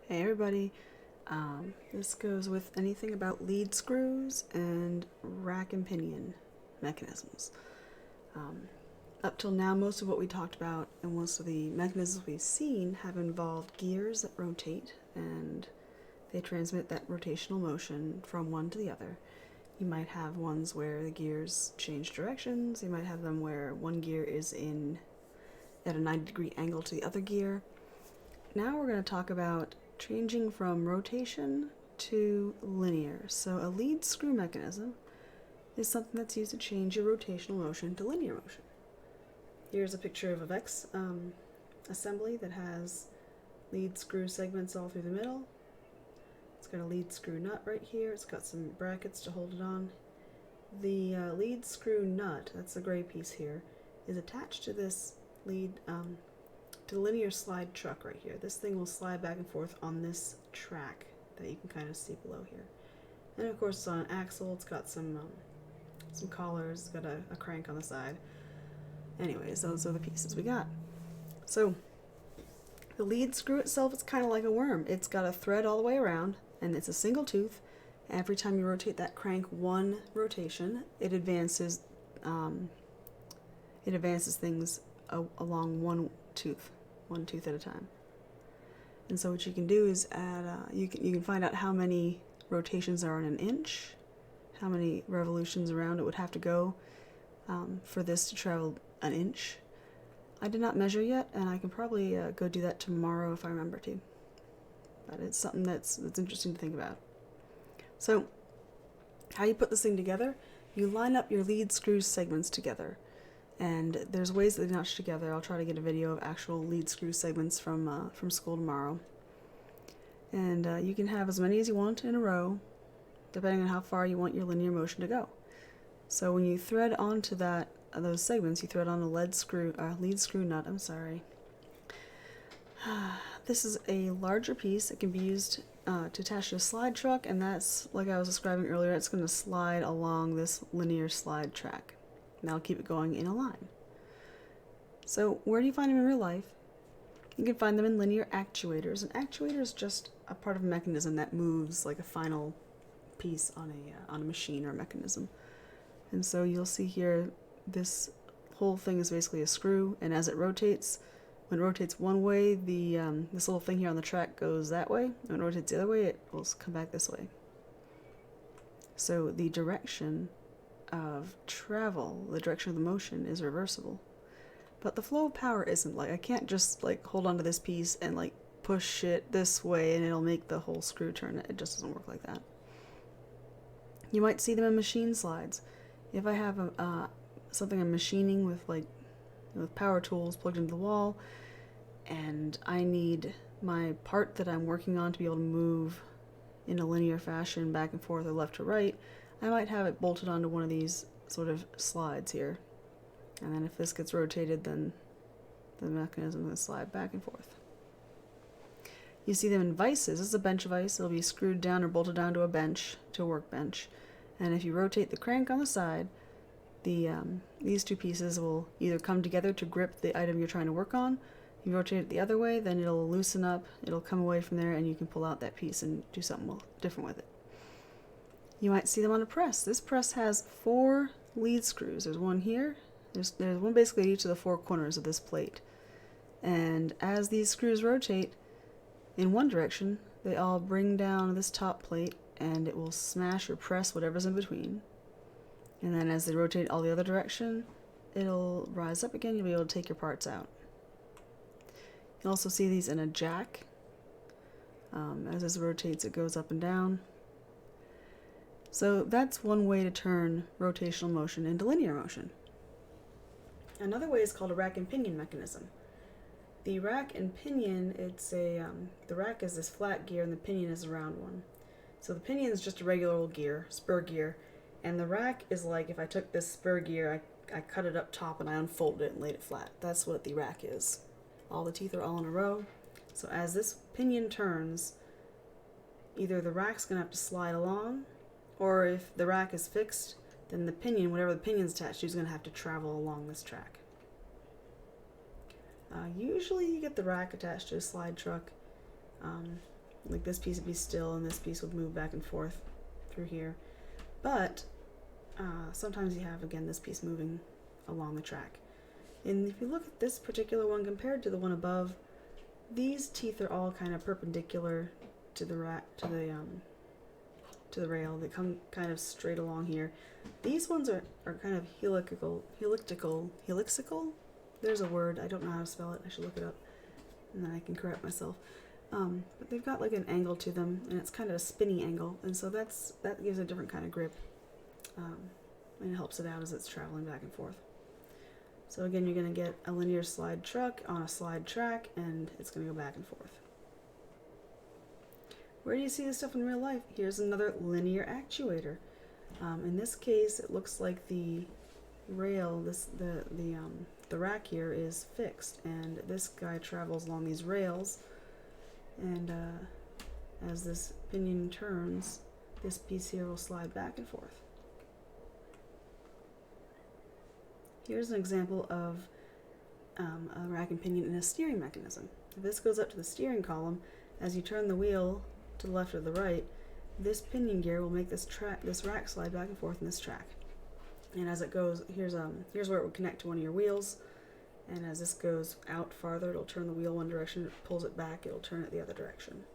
Hey everybody, this goes with anything about lead screws and rack and pinion mechanisms. Um, Up till now, most of what we talked about and most of the mechanisms we've seen have involved gears that rotate and they transmit that rotational motion from one to the other. You might have ones where the gears change directions, you might have them where one gear is in at a 90-degree angle to the other gear. Now we're going to talk about changing from rotation to linear. So a lead screw mechanism is something that's used to change your rotational motion to linear motion. Here's a picture of a VEX assembly that has lead screw segments all through the middle. It's got a lead screw nut right here. It's got some brackets to hold it on. The lead screw nut, that's the gray piece here, is attached to this to the linear slide truck right here. This thing will slide back and forth on this track that you can kind of see below here. And of course it's on an axle. It's got some collars. It's got a crank on the side. Anyways, those are the pieces we got. So the lead screw itself is kind of like a worm. It's got a thread all the way around, and it's a single tooth. Every time you rotate that crank one rotation, it advances things along one tooth at a time. And so what you can do is add, you can find out how many rotations are in an inch, how many revolutions around it would have to go for this to travel an inch. I did not measure yet, and I can probably go do that tomorrow if I remember to. But it's something that's interesting to think about. So, how you put this thing together, you line up your lead screw segments together. And there's ways that they notch together. I'll try to get a video of actual lead screw segments from school tomorrow. And you can have as many as you want in a row, depending on how far you want your linear motion to go. So when you thread onto those segments, you thread on a lead screw nut. This is a larger piece. It can be used to attach to a slide truck, and that's, like I was describing earlier, it's going to slide along this linear slide track. And that'll keep it going in a line. So where do you find them in real life? You can find them in linear actuators. An actuator is just a part of a mechanism that moves like a final piece on a machine or a mechanism. And so you'll see here, this whole thing is basically a screw, and as it rotates, when it rotates one way, this little thing here on the track goes that way. When it rotates the other way, it will come back this way. So the direction of travel, the direction of the motion, is reversible. But the flow of power isn't. Like, I can't just like hold onto this piece and like push it this way and it'll make the whole screw turn. It just doesn't work like that. You might see them in machine slides. If I have something I'm machining with with power tools plugged into the wall, and I need my part that I'm working on to be able to move in a linear fashion back and forth or left to right, I might have it bolted onto one of these sort of slides here. And then if this gets rotated, then the mechanism will slide back and forth. You see them in vices. This is a bench vise. It'll be screwed down or bolted down to a bench, to a workbench. And if you rotate the crank on the side, these two pieces will either come together to grip the item you're trying to work on. If you rotate it the other way, then it'll loosen up, it'll come away from there, and you can pull out that piece and do something different with it. You might see them on a press. This press has 4 lead screws. There's one here. There's one basically at each of the 4 corners of this plate. And as these screws rotate in one direction, they all bring down this top plate, and it will smash or press whatever's in between. And then as they rotate all the other direction, it'll rise up again. You'll be able to take your parts out. You'll also see these in a jack. As this rotates, it goes up and down. So that's one way to turn rotational motion into linear motion. Another way is called a rack and pinion mechanism. The rack and pinion, the rack is this flat gear and the pinion is a round one. So the pinion is just a regular old gear, spur gear, and the rack is like if I took this spur gear, I cut it up top and I unfolded it and laid it flat. That's what the rack is. All the teeth are all in a row. So as this pinion turns, either the rack's going to have to slide along, or if the rack is fixed, then the pinion, whatever the pinion's attached to, is going to have to travel along this track. Usually you get the rack attached to a slide truck. Like this piece would be still and this piece would move back and forth through here. But sometimes you have, again, this piece moving along the track. And if you look at this particular one compared to the one above, these teeth are all kind of perpendicular to the rail. They come kind of straight along here. These ones are kind of helical. There's a word, I don't know how to spell it, I should look it up and then I can correct myself. But they've got like an angle to them, and it's kind of a spinny angle, and so that gives a different kind of grip, and it helps it out as it's traveling back and forth. So again, you're going to get a linear slide truck on a slide track, and it's going to go back and forth. Where do you see this stuff in real life? Here's another linear actuator. In this case, it looks like the rail, the rack here is fixed, and this guy travels along these rails, and as this pinion turns, this piece here will slide back and forth. Here's an example of a rack and pinion in a steering mechanism. If this goes up to the steering column, as you turn the wheel to the left or the right, this pinion gear will make this rack slide back and forth in this track. And as it goes, here's where it would connect to one of your wheels. And as this goes out farther, it'll turn the wheel one direction. If it pulls it back, it'll turn it the other direction.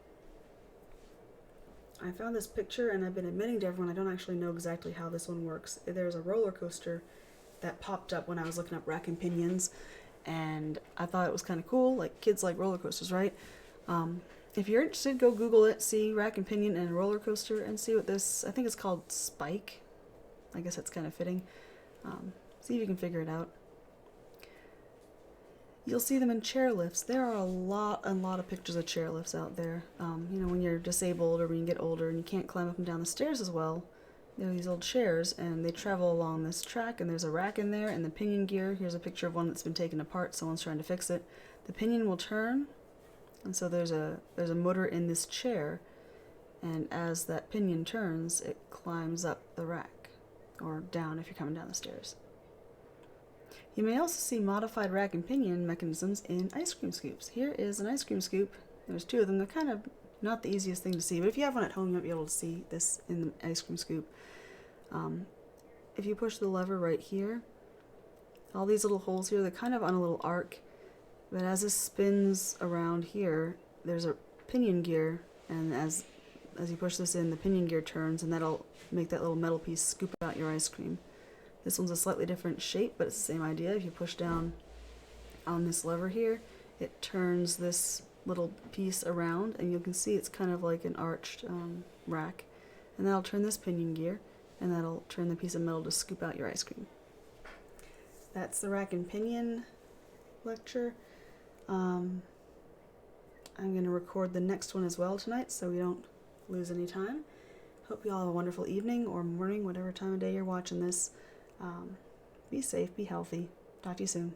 I found this picture, and I've been admitting to everyone I don't actually know exactly how this one works. There's a roller coaster that popped up when I was looking up rack and pinions, and I thought it was kind of cool. Like, kids like roller coasters, right? If you're interested, go Google it, see rack and pinion and roller coaster, and see what this, I think it's called Spike. I guess that's kind of fitting. See if you can figure it out. You'll see them in chairlifts. There are a lot of pictures of chairlifts out there. You know, when you're disabled or when you get older and you can't climb up and down the stairs as well, there are these old chairs, and they travel along this track, and there's a rack in there, and the pinion gear, here's a picture of one that's been taken apart, someone's trying to fix it. The pinion will turn, and so there's a motor in this chair, and as that pinion turns, it climbs up the rack, or down if you're coming down the stairs. You may also see modified rack and pinion mechanisms in ice cream scoops. Here is an ice cream scoop. There's two of them. They're kind of not the easiest thing to see, but if you have one at home, you might be able to see this in the ice cream scoop. If you push the lever right here, all these little holes here, they're kind of on a little arc, but as this spins around here, there's a pinion gear, and as you push this in, the pinion gear turns, and that'll make that little metal piece scoop out your ice cream. This one's a slightly different shape, but it's the same idea. If you push down on this lever here, it turns this little piece around, and you can see it's kind of like an arched rack. And that'll turn this pinion gear, and that'll turn the piece of metal to scoop out your ice cream. That's the rack and pinion lecture. I'm going to record the next one as well tonight, so we don't lose any time. Hope you all have a wonderful evening or morning, whatever time of day you're watching this. Be safe, be healthy. Talk to you soon.